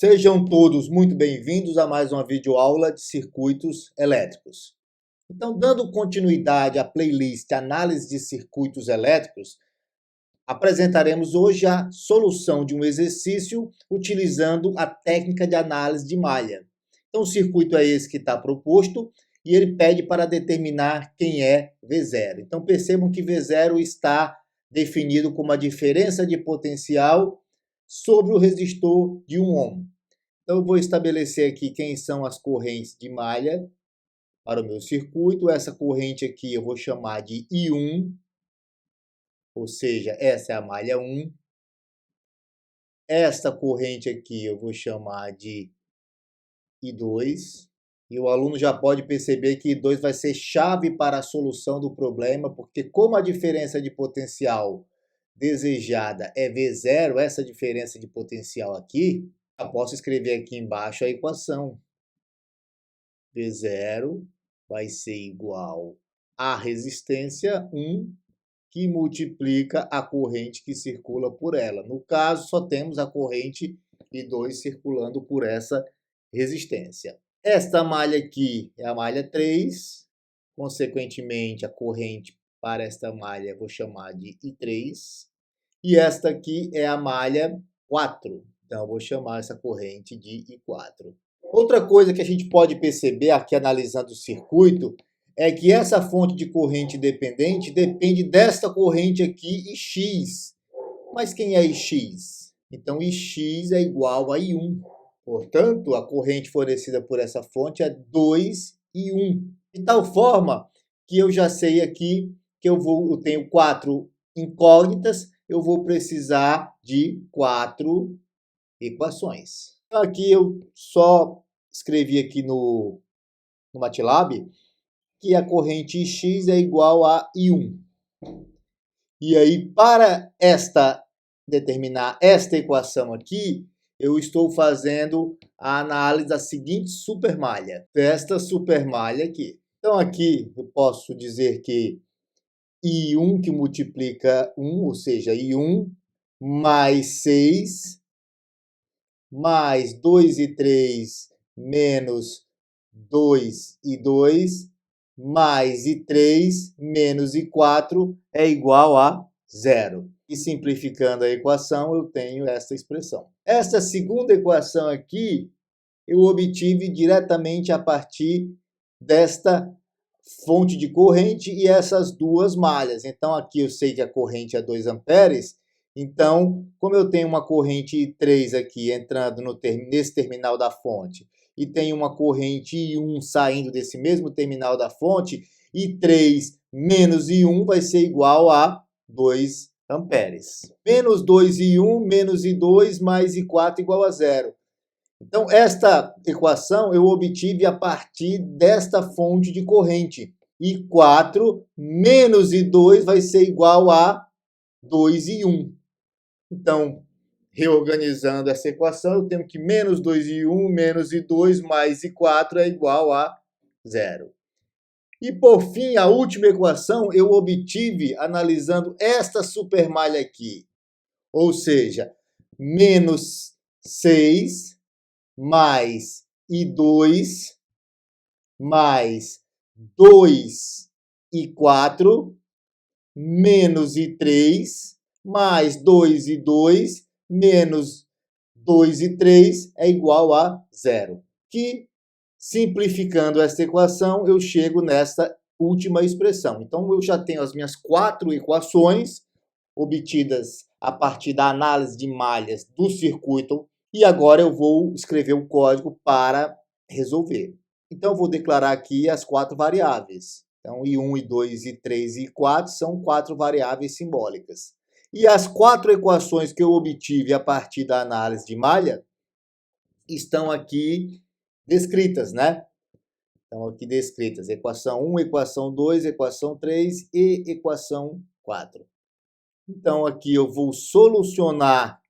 Sejam todos muito bem-vindos a mais uma videoaula de circuitos elétricos. Então, dando continuidade à playlist Análise de Circuitos Elétricos, apresentaremos hoje a solução de um exercício utilizando a técnica de análise de malha. Então, o circuito é esse que está proposto e ele pede para determinar quem é V0. Então, percebam que V0 está definido como a diferença de potencial sobre o resistor de 1 ohm. Então, eu vou estabelecer aqui quem são as correntes de malha para o meu circuito. Essa corrente aqui eu vou chamar de I1, ou seja, essa é a malha 1. Esta corrente aqui eu vou chamar de I2. E o aluno já pode perceber que I2 vai ser chave para a solução do problema, porque como a diferença de potencial desejada é V0, essa diferença de potencial aqui, eu posso escrever aqui embaixo a equação. V0 vai ser igual à resistência 1, que multiplica a corrente que circula por ela. No caso, só temos a corrente I2 circulando por essa resistência. Esta malha aqui é a malha 3, consequentemente, a corrente para esta malha eu vou chamar de I3, e esta aqui é a malha 4, então eu vou chamar essa corrente de I4. Outra coisa que a gente pode perceber aqui analisando o circuito é que essa fonte de corrente dependente depende desta corrente aqui, Ix. Mas quem é Ix? Então, Ix é igual a I1. Portanto, a corrente fornecida por essa fonte é 2I1. De tal forma que eu já sei aqui que eu tenho 4 incógnitas, eu vou precisar de 4 equações. Então, aqui eu só escrevi aqui no MATLAB que a corrente X é igual a I1. E aí, para determinar esta equação aqui, eu estou fazendo a análise da seguinte supermalha, desta supermalha aqui. Então, aqui eu posso dizer que I1 que multiplica 1, ou seja, I1 mais 6, mais 2 e 3 menos 2 e 2, mais I3 menos I4 é igual a 0. E simplificando a equação, eu tenho esta expressão. Esta segunda equação aqui, eu obtive diretamente a partir desta fonte de corrente e essas duas malhas. Então, aqui eu sei que a corrente é 2 amperes. Então, como eu tenho uma corrente I3 aqui entrando nesse terminal da fonte e tem uma corrente I1 saindo desse mesmo terminal da fonte, I3 menos I1 vai ser igual a 2 amperes. Menos 2I1 menos I2 mais I4 igual a 0. Então, esta equação eu obtive a partir desta fonte de corrente. I4 menos I2 vai ser igual a 2I1. Então, reorganizando essa equação, eu tenho que menos 2I1 menos I2 mais I4 é igual a 0. E, por fim, a última equação eu obtive analisando esta supermalha aqui. Ou seja, menos 6 mais I2 mais 2 I4 menos I3 mais 2 e 2 menos 2 e 3 é igual a 0. Que, simplificando esta equação, eu chego nesta última expressão. Então, eu já tenho as minhas 4 equações obtidas a partir da análise de malhas do circuito e agora eu vou escrever o código para resolver. Então, eu vou declarar aqui as 4 variáveis. Então, I1, I2, I3 e I4 são 4 variáveis simbólicas. E as 4 equações que eu obtive a partir da análise de malha estão aqui descritas, né? Estão aqui descritas. Equação 1, equação 2, equação 3 e equação 4. Então, aqui eu vou solucionar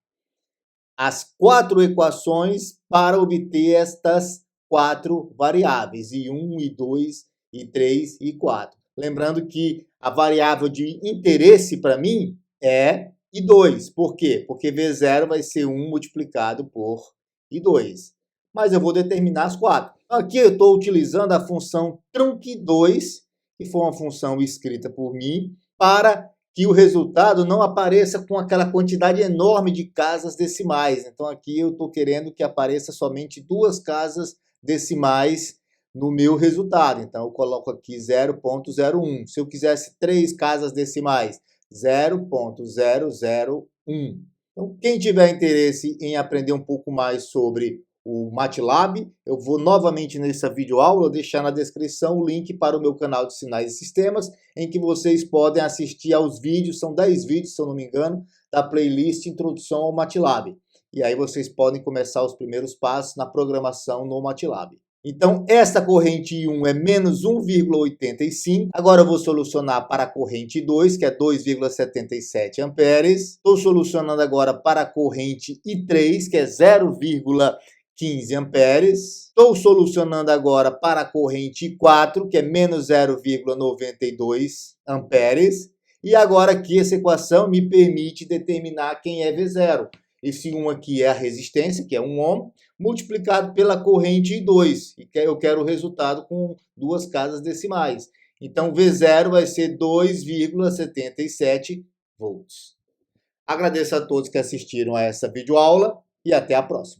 as 4 equações para obter estas 4 variáveis, I1, I2, I3 e I4. Lembrando que a variável de interesse para mim é I2. Por quê? Porque V0 vai ser 1 multiplicado por e 2. Mas eu vou determinar as 4. Aqui eu estou utilizando a função trunc2, que foi uma função escrita por mim, para que o resultado não apareça com aquela quantidade enorme de casas decimais. Então aqui eu estou querendo que apareça somente 2 casas decimais no meu resultado. Então eu coloco aqui 0,01. Se eu quisesse 3 casas decimais, 0,001. Então quem tiver interesse em aprender um pouco mais sobre o MATLAB, eu vou novamente nessa videoaula deixar na descrição o link para o meu canal de Sinais e Sistemas, em que vocês podem assistir aos vídeos, são 10 vídeos, se eu não me engano, da playlist Introdução ao MATLAB. E aí vocês podem começar os primeiros passos na programação no MATLAB. Então, essa corrente 1 é menos 1,85. Agora eu vou solucionar para a corrente 2, que é 2,77 amperes. Estou solucionando agora para a corrente I3, que é 0,15 amperes. Estou solucionando agora para a corrente I4, que é menos 0,92 amperes. E agora aqui essa equação me permite determinar quem é V0. Esse 1 aqui é a resistência, que é 1 ohm, multiplicado pela corrente I2. E eu quero o resultado com 2 casas decimais. Então, V0 vai ser 2,77 volts. Agradeço a todos que assistiram a essa videoaula e até a próxima.